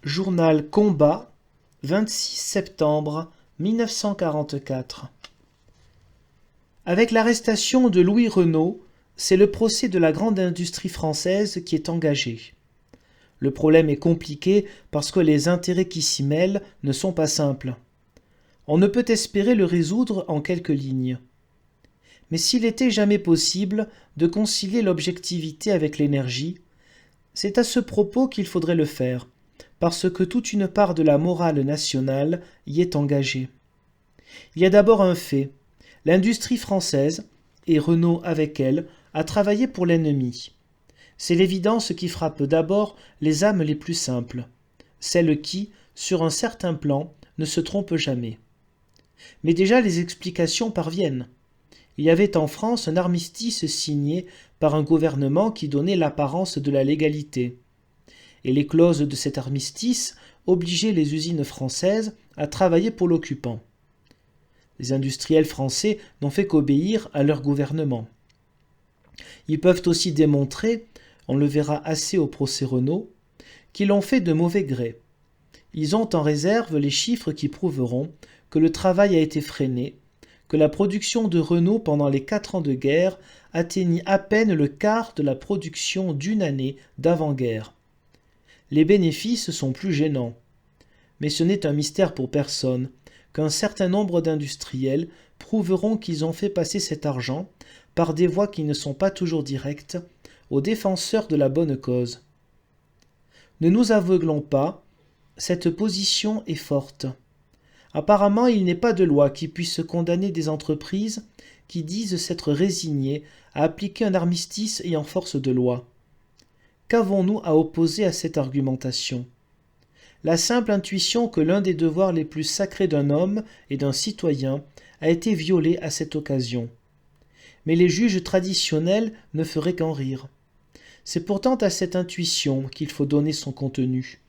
Journal Combat, 26 septembre 1944. Avec l'arrestation de Louis Renault, c'est le procès de la grande industrie française qui est engagé. Le problème est compliqué parce que les intérêts qui s'y mêlent ne sont pas simples. On ne peut espérer le résoudre en quelques lignes. Mais s'il était jamais possible de concilier l'objectivité avec l'énergie, c'est à ce propos qu'il faudrait le faire, parce que toute une part de la morale nationale y est engagée. Il y a d'abord un fait. L'industrie française, et Renault avec elle, a travaillé pour l'ennemi. C'est l'évidence qui frappe d'abord les âmes les plus simples, celles qui, sur un certain plan, ne se trompent jamais. Mais déjà les explications parviennent. Il y avait en France un armistice signé par un gouvernement qui donnait l'apparence de la légalité. Et les clauses de cet armistice obligeaient les usines françaises à travailler pour l'occupant. Les industriels français n'ont fait qu'obéir à leur gouvernement. Ils peuvent aussi démontrer, on le verra assez au procès Renault, qu'ils l'ont fait de mauvais gré. Ils ont en réserve les chiffres qui prouveront que le travail a été freiné, que la production de Renault pendant les 4 ans de guerre atteignit à peine le quart de la production d'une année d'avant-guerre. Les bénéfices sont plus gênants. Mais ce n'est un mystère pour personne qu'un certain nombre d'industriels prouveront qu'ils ont fait passer cet argent, par des voies qui ne sont pas toujours directes, aux défenseurs de la bonne cause. Ne nous aveuglons pas, cette position est forte. Apparemment, il n'est pas de loi qui puisse condamner des entreprises qui disent s'être résignées à appliquer un armistice ayant force de loi. Qu'avons-nous à opposer à cette argumentation ? La simple intuition que l'un des devoirs les plus sacrés d'un homme et d'un citoyen a été violé à cette occasion. Mais les juges traditionnels ne feraient qu'en rire. C'est pourtant à cette intuition qu'il faut donner son contenu.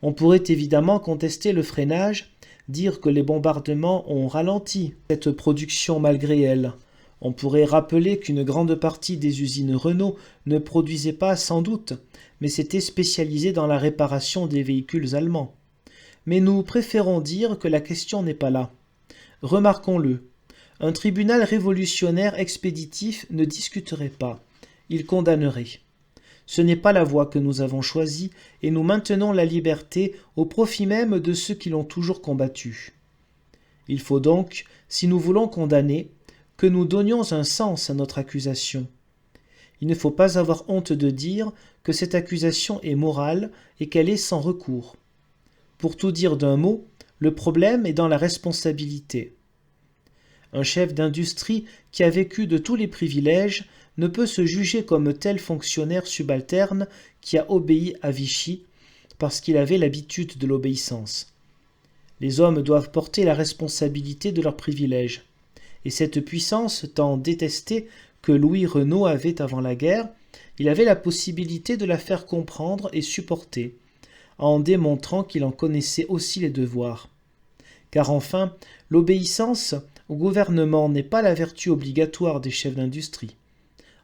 On pourrait évidemment contester le freinage, dire que les bombardements ont ralenti cette production malgré elle. On pourrait rappeler qu'une grande partie des usines Renault ne produisait pas sans doute, mais s'était spécialisée dans la réparation des véhicules allemands. Mais nous préférons dire que la question n'est pas là. Remarquons-le, un tribunal révolutionnaire expéditif ne discuterait pas, il condamnerait. Ce n'est pas la voie que nous avons choisie et nous maintenons la liberté au profit même de ceux qui l'ont toujours combattue. Il faut donc, si nous voulons condamner, que nous donnions un sens à notre accusation. Il ne faut pas avoir honte de dire que cette accusation est morale et qu'elle est sans recours. Pour tout dire d'un mot, le problème est dans la responsabilité. Un chef d'industrie qui a vécu de tous les privilèges ne peut se juger comme tel fonctionnaire subalterne qui a obéi à Vichy parce qu'il avait l'habitude de l'obéissance. Les hommes doivent porter la responsabilité de leurs privilèges. Et cette puissance tant détestée que Louis Renault avait avant la guerre, il avait la possibilité de la faire comprendre et supporter, en démontrant qu'il en connaissait aussi les devoirs. Car enfin, l'obéissance au gouvernement n'est pas la vertu obligatoire des chefs d'industrie.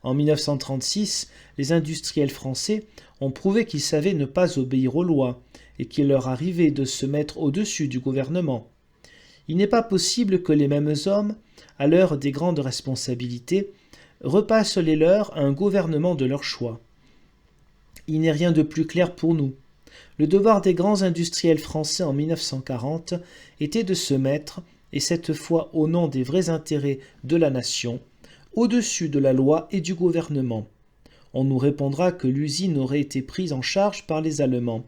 En 1936, les industriels français ont prouvé qu'ils savaient ne pas obéir aux lois et qu'il leur arrivait de se mettre au-dessus du gouvernement. Il n'est pas possible que les mêmes hommes, à l'heure des grandes responsabilités, repassent les leurs à un gouvernement de leur choix. Il n'est rien de plus clair pour nous. Le devoir des grands industriels français en 1940 était de se mettre, et cette fois au nom des vrais intérêts de la nation, au-dessus de la loi et du gouvernement. On nous répondra que l'usine aurait été prise en charge par les Allemands.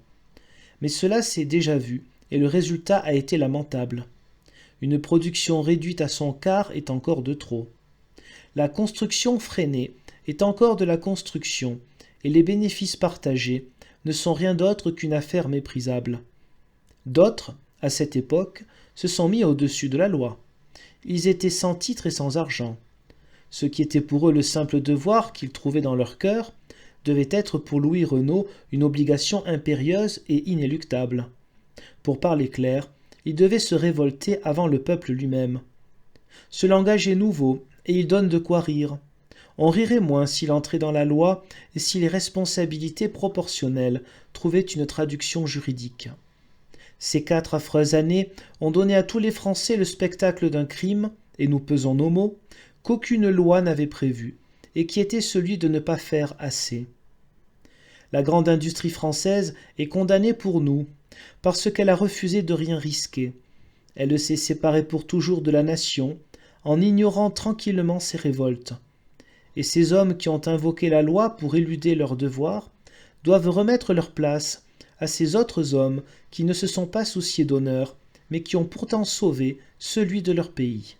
Mais cela s'est déjà vu, et le résultat a été lamentable. Une production réduite à son quart est encore de trop. La construction freinée est encore de la construction, et les bénéfices partagés ne sont rien d'autre qu'une affaire méprisable. D'autres, à cette époque, se sont mis au-dessus de la loi. Ils étaient sans titre et sans argent. Ce qui était pour eux le simple devoir qu'ils trouvaient dans leur cœur devait être pour Louis Renault une obligation impérieuse et inéluctable. Pour parler clair, il devait se révolter avant le peuple lui-même. Ce langage est nouveau, et il donne de quoi rire. On rirait moins s'il entrait dans la loi et si les responsabilités proportionnelles trouvaient une traduction juridique. Ces 4 affreuses années ont donné à tous les Français le spectacle d'un crime, et nous pesons nos mots, qu'aucune loi n'avait prévu, et qui était celui de ne pas faire assez. La grande industrie française est condamnée pour nous, parce qu'elle a refusé de rien risquer. Elle s'est séparée pour toujours de la nation, en ignorant tranquillement ses révoltes. Et ces hommes qui ont invoqué la loi pour éluder leurs devoirs doivent remettre leur place à ces autres hommes qui ne se sont pas souciés d'honneur, mais qui ont pourtant sauvé celui de leur pays.